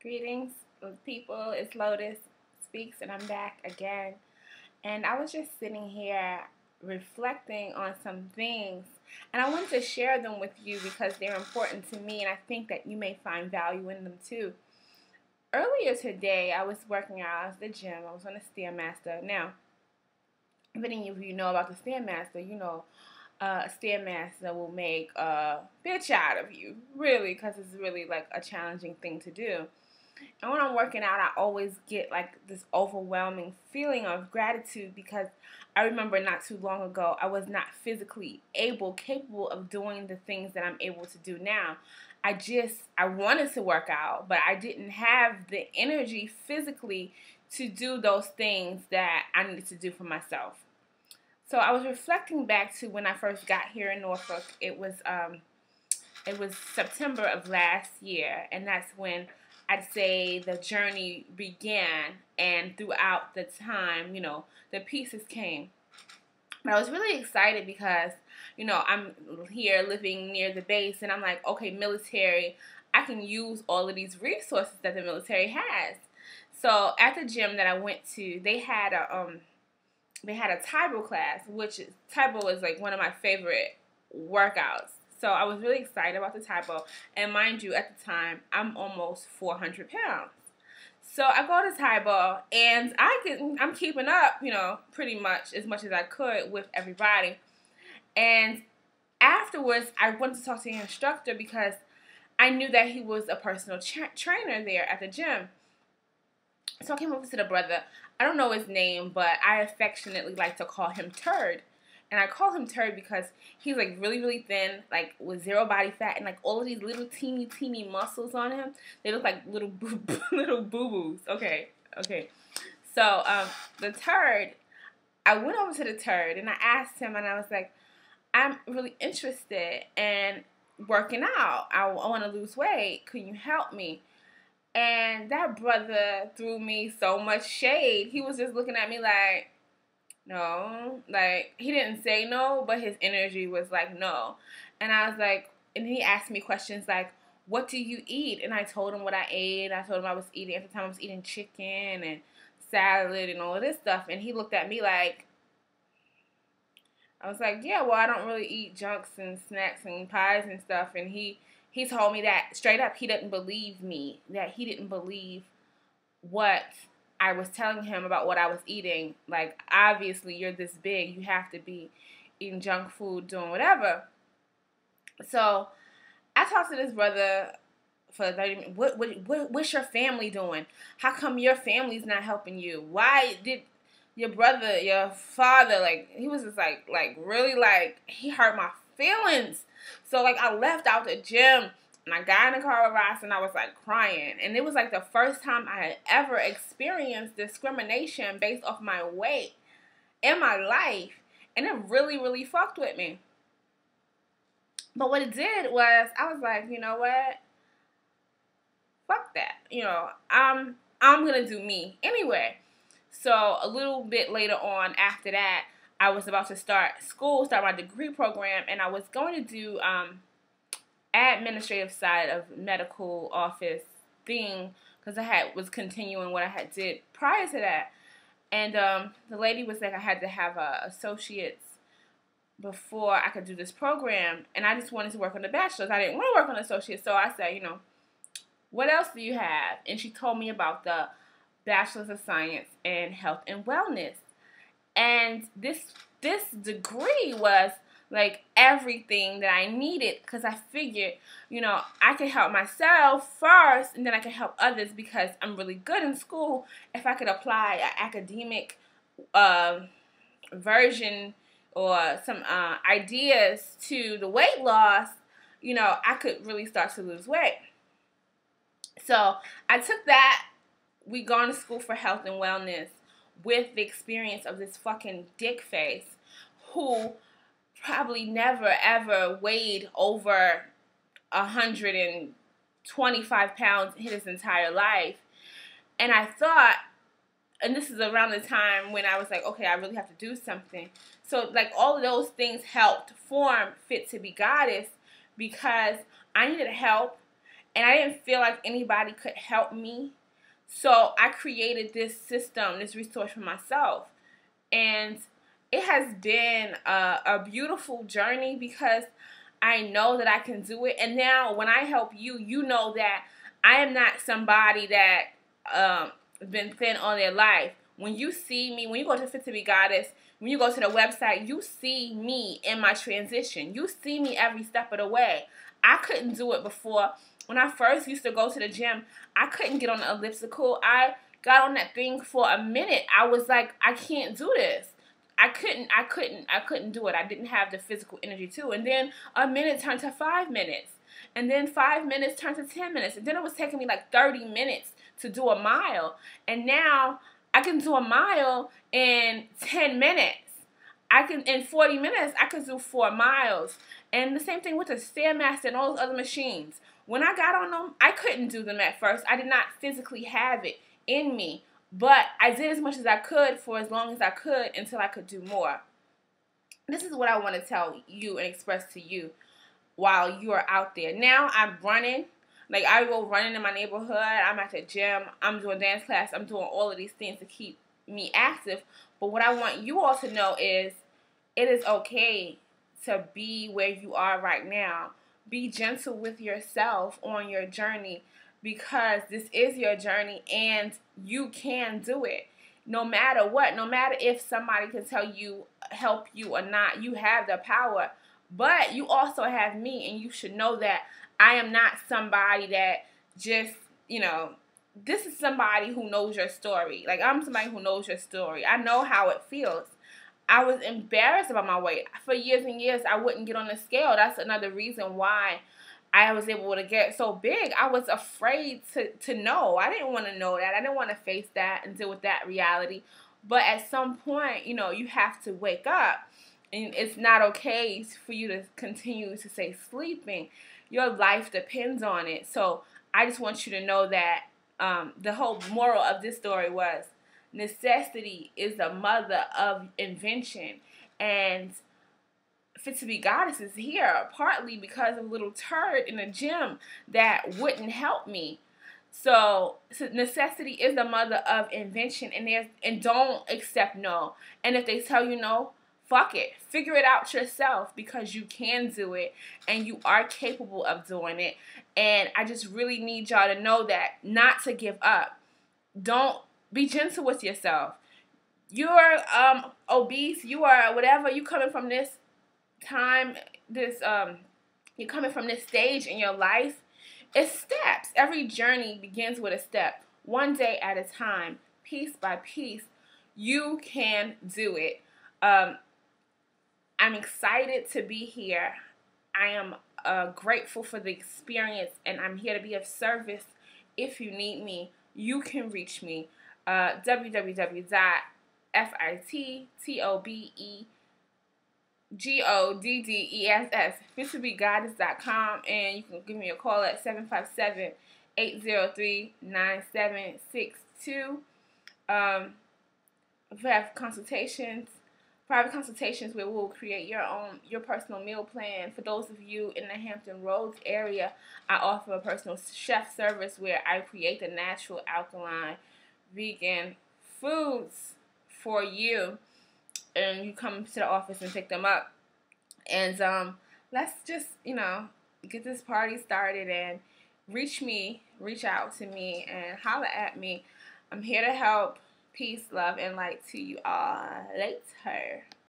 Greetings, people. It's Lotus Speaks, and I'm back again. And I was just sitting here reflecting on some things, and I wanted to share them with you because they're important to me, and I think that you may find value in them too. Earlier today, I was working out at the gym. I was on a Stairmaster. Now, if any of you know about the Stairmaster, you know a Stairmaster will make a bitch out of you, really, because it's really like a challenging thing to do. And when I'm working out, I always get like this overwhelming feeling of gratitude because I remember not too long ago I was not physically capable of doing the things that I'm able to do now. I wanted to work out, but I didn't have the energy physically to do those things that I needed to do for myself. So I was reflecting back to when I first got here in Norfolk. It was September of last year, and that's when I'd say the journey began, and throughout the time, the pieces came. But I was really excited because, I'm here living near the base, and I'm like, okay, military, I can use all of these resources that the military has. So at the gym that I went to, they had a Taibo class, Taibo is like one of my favorite workouts. So I was really excited about the Taibo. And mind you, at the time, I'm almost 400 pounds. So I go to Taibo, and I'm keeping up, pretty much as I could with everybody. And afterwards, I went to talk to the instructor because I knew that he was a personal trainer there at the gym. So I came over to the brother. I don't know his name, but I affectionately like to call him Turd. And I call him Turd because he's like really, really thin, like with zero body fat, and like all of these little teeny muscles on him. They look like little little boo-boos. Okay. So the Turd, I went over to the Turd and I asked him, and I was like, I'm really interested in working out. I want to lose weight. Can you help me? And that brother threw me so much shade. He was just looking at me like, no, like, he didn't say no, but his energy was like, no. And I was like, and he asked me questions like, what do you eat? And I told him what I ate. I told him at the time I was eating chicken and salad and all of this stuff. And he looked at me like, I was like, yeah, well, I don't really eat junks and snacks and pies and stuff. And he told me that straight up. He didn't believe me, that he didn't believe what I was telling him about what I was eating. Like, obviously, you're this big. You have to be eating junk food, doing whatever. So I talked to this brother for 30 minutes. What's your family doing? How come your family's not helping you? Why did your brother, your father, like, he was just like really, like, he hurt my feelings. So, like, I left out the gym, and I got in the car with Ross, and I was, like, crying. And it was, like, the first time I had ever experienced discrimination based off my weight in my life. And it really, really fucked with me. But what it did was, I was like, you know what? Fuck that. I'm going to do me anyway. So a little bit later on after that, I was about to start my degree program, and I was going to do administrative side of medical office thing because was continuing what I had did prior to that. And the lady was like, I had to have associates before I could do this program, and I just wanted to work on the bachelor's. I didn't want to work on associates, so I said, what else do you have? And she told me about the Bachelor's of Science in Health and Wellness. And this degree was like everything that I needed because I figured, I could help myself first and then I could help others because I'm really good in school. If I could apply an academic version or some ideas to the weight loss, I could really start to lose weight. So I took that. We gone to school for health and wellness with the experience of this fucking dick face who probably never ever weighed over 125 pounds in his entire life. And I thought, and this is around the time when I was like, okay, I really have to do something. So like all of those things helped form Fit to Be Goddess because I needed help and I didn't feel like anybody could help me. So I created this system, this resource for myself. And it has been a beautiful journey because I know that I can do it. And now when I help you, you know that I am not somebody that been thin all their life. When you see me, when you go to Fit to Be Goddess, when you go to the website, you see me in my transition. You see me every step of the way. I couldn't do it before. When I first used to go to the gym, I couldn't get on the elliptical. I got on that thing for a minute. I was like, I can't do this. I couldn't do it. I didn't have the physical energy to. And then a minute turned to 5 minutes. And then 5 minutes turned to 10 minutes. And then it was taking me like 30 minutes to do a mile. And now I can do a mile in 10 minutes. In 40 minutes, I could do 4 miles. And the same thing with the Stairmaster and all those other machines. When I got on them, I couldn't do them at first. I did not physically have it in me. But I did as much as I could for as long as I could until I could do more. This is what I want to tell you and express to you while you are out there. Now I'm running. Like, I go running in my neighborhood. I'm at the gym. I'm doing dance class. I'm doing all of these things to keep me active. But what I want you all to know is it is okay to be where you are right now. Be gentle with yourself on your journey, because this is your journey and you can do it. No matter what, no matter if somebody can tell you, help you or not, you have the power. But you also have me, and you should know that I am not somebody that just, this is somebody who knows your story. Like, I'm somebody who knows your story. I know how it feels. I was embarrassed about my weight. For years and years, I wouldn't get on the scale. That's another reason why I was able to get so big. I was afraid to know. I didn't want to know that. I didn't want to face that and deal with that reality. But at some point, you have to wake up. And it's not okay for you to continue to stay sleeping. Your life depends on it. So I just want you to know that the whole moral of this story was necessity is the mother of invention. And Fit to Be Goddess is here partly because of a little turd in a gym that wouldn't help me. So necessity is the mother of invention, and don't accept no. And if they tell you no, fuck it. Figure it out yourself, because you can do it and you are capable of doing it. And I just really need y'all to know that, not to give up. Don't be gentle with yourself. You're obese, you are whatever, you coming from this time, you're coming from this stage in your life. It's steps. Every journey begins with a step. One day at a time, piece by piece, you can do it. I'm excited to be here. I am grateful for the experience, and I'm here to be of service. If you need me, you can reach me. www.fittobegoddess, fittobegoddess.com, and you can give me a call at 757-803-9762. We have private consultations where we'll create your personal meal plan. For those of you in the Hampton Roads area, I offer a personal chef service where I create the natural, alkaline, vegan foods for you, and you come to the office and pick them up. And let's just get this party started, and reach out to me and holler at me. I'm here to help. Peace, love, and light to you all. Later.